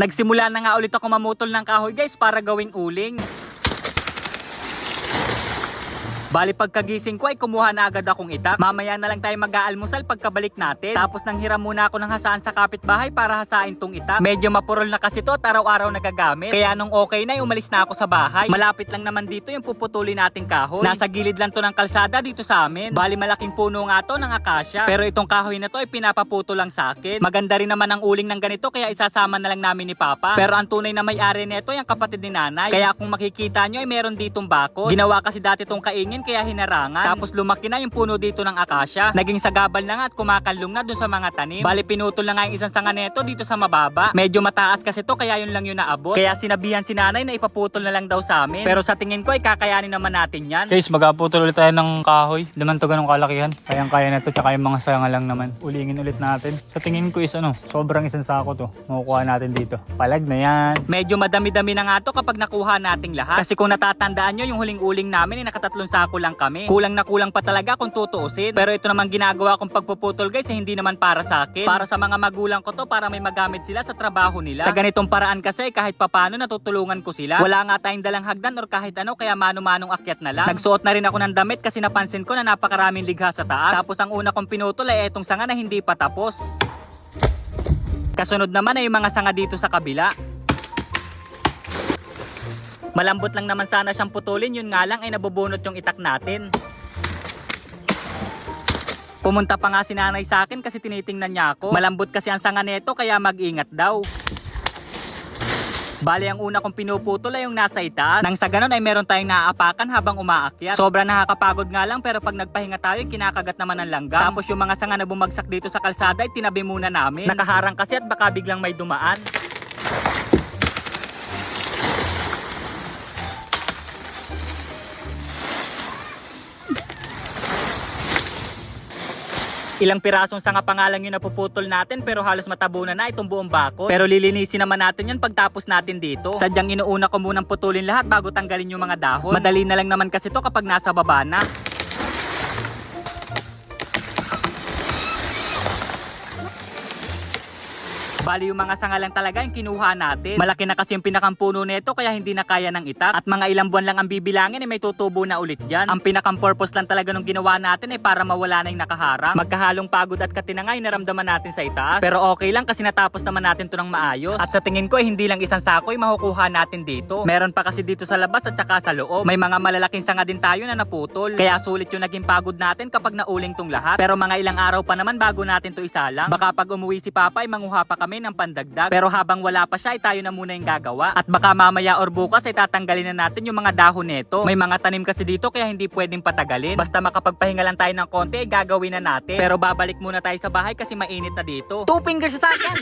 Nagsimula na nga ulit ako mamutol ng kahoy guys para gawing uling. Bali pagkagising ko ay kumuha na agad akong itak. Mamaya na lang tayo mag-aalmusal pagkabalik natin. Tapos nang hiram muna ako ng hasaan sa kapitbahay para hasain tong itak. Medyo mapurol na kasi to at araw-araw nagagamit. Kaya nung okay na umalis na ako sa bahay. Malapit lang naman dito yung puputulin nating kahoy. Nasa gilid lang to ng kalsada dito sa amin. Bali malaking puno nga to ng akasya. Pero itong kahoy na to ay pinapaputo lang sa akin. Maganda rin naman ang uling ng ganito kaya isasama na lang namin ni Papa. Pero ang tunay na may-ari nito yung kapatid ni Nanay. Kaya kung makikita nyo ay meron ditong bakod. Ginawa kasi dati tong kaingin kaya hinarangan. Tapos lumaki na yung puno dito ng akasya. Naging sagabal na nga at kumakalong na dun sa mga tanim. Bali pinutol na nga yung isang sanga neto dito sa mababa. Medyo mataas kasi to kaya yun lang yung naabot. Kaya sinabihan si Nanay na ipaputol na lang daw sa amin. Pero sa tingin ko ay kakayanin naman natin yan. Guys, magaputol ulit tayo ng kahoy. Naman to ganong kalakihan. Kayang-kaya na to, tsaka yung mga sanga lang naman. Ulingin ulit natin. Sa tingin ko is sobrang isang sako to. Makukuha natin dito. Palag na yan. Medyo madami-dami na nga to kapag nakuha nating lahat. Kasi kung natatandaan nyo, yung huling uling namin ay nakatatlong sako lang kami. Kulang na kulang pa talaga kung tutuusin. Pero ito naman ginagawa kong pagpuputol guys, hindi naman para sa akin. Para sa mga magulang ko to, para may magamit sila sa trabaho nila. Sa ganitong paraan kasi kahit papano natutulungan ko sila. Wala nga tayong dalang hagdan or kahit ano, kaya mano-manong akyat na lang. Nagsuot na rin ako ng damit kasi napansin ko na napakaraming ligha sa taas. Tapos ang una kong pinutol ay etong sanga na hindi pa tapos. Kasunod naman ay yung mga sanga dito sa kabila. Malambot lang naman sana siyang putulin, yun nga lang ay nabubunot yung itak natin. Pumunta pa nga si Nanay sa akin kasi tinitingnan niya ako. Malambot kasi ang sanga neto kaya mag-ingat daw. Bali ang una kong pinuputol ay yung nasa itaas. Nang sa ganun ay meron tayong naaapakan habang umaakyat. Sobrang nakakapagod nga lang pero pag nagpahinga tayo kinakagat naman ng langgam. Tapos yung mga sanga na bumagsak dito sa kalsada ay tinabi muna namin. Nakaharang kasi at baka biglang may dumaan. Ilang pirasong sanga pa nga lang yung napuputol natin pero halos matabunan na itong buong bakod. Pero lilinisin naman natin yan pagtapos natin dito. Sadyang inuuna ko munang putulin lahat bago tanggalin yung mga dahon. Madali na lang naman kasi to kapag nasa baba na. Bali yung mga sanga lang talaga yung kinuha natin. Malaki na kasi yung pinakampuno nito kaya hindi na kaya ng itak. At mga ilang buwan lang ang bibilangin ay may tutubo na ulit dyan. Ang pinakam purpose lang talaga nung ginawa natin ay para mawala na yung nakaharang. Magkahalong pagod at katinangay naramdaman natin sa itaas. Pero okay lang kasi natapos naman natin to ng maayos. At sa tingin ko ay hindi lang isang sako yung makukuha natin dito. Meron pa kasi dito sa labas at saka sa loob. May mga malalaking sanga din tayo na naputol. Kaya sulit yung naging pagod natin kapag nauling tong lahat. Pero mga ilang araw pa naman bago natin to isalang. Baka pag umuwi si Papa ay manguha pa kami ng pandagdag. Pero habang wala pa siya ay tayo na muna yung gagawa. At baka mamaya or bukas ay tatanggalin na natin yung mga dahon nito. May mga tanim kasi dito kaya hindi pwedeng patagalin. Basta makapagpahinga lang tayo ng konti ay gagawin na natin. Pero babalik muna tayo sa bahay kasi mainit na dito. 2 fingers sa akin!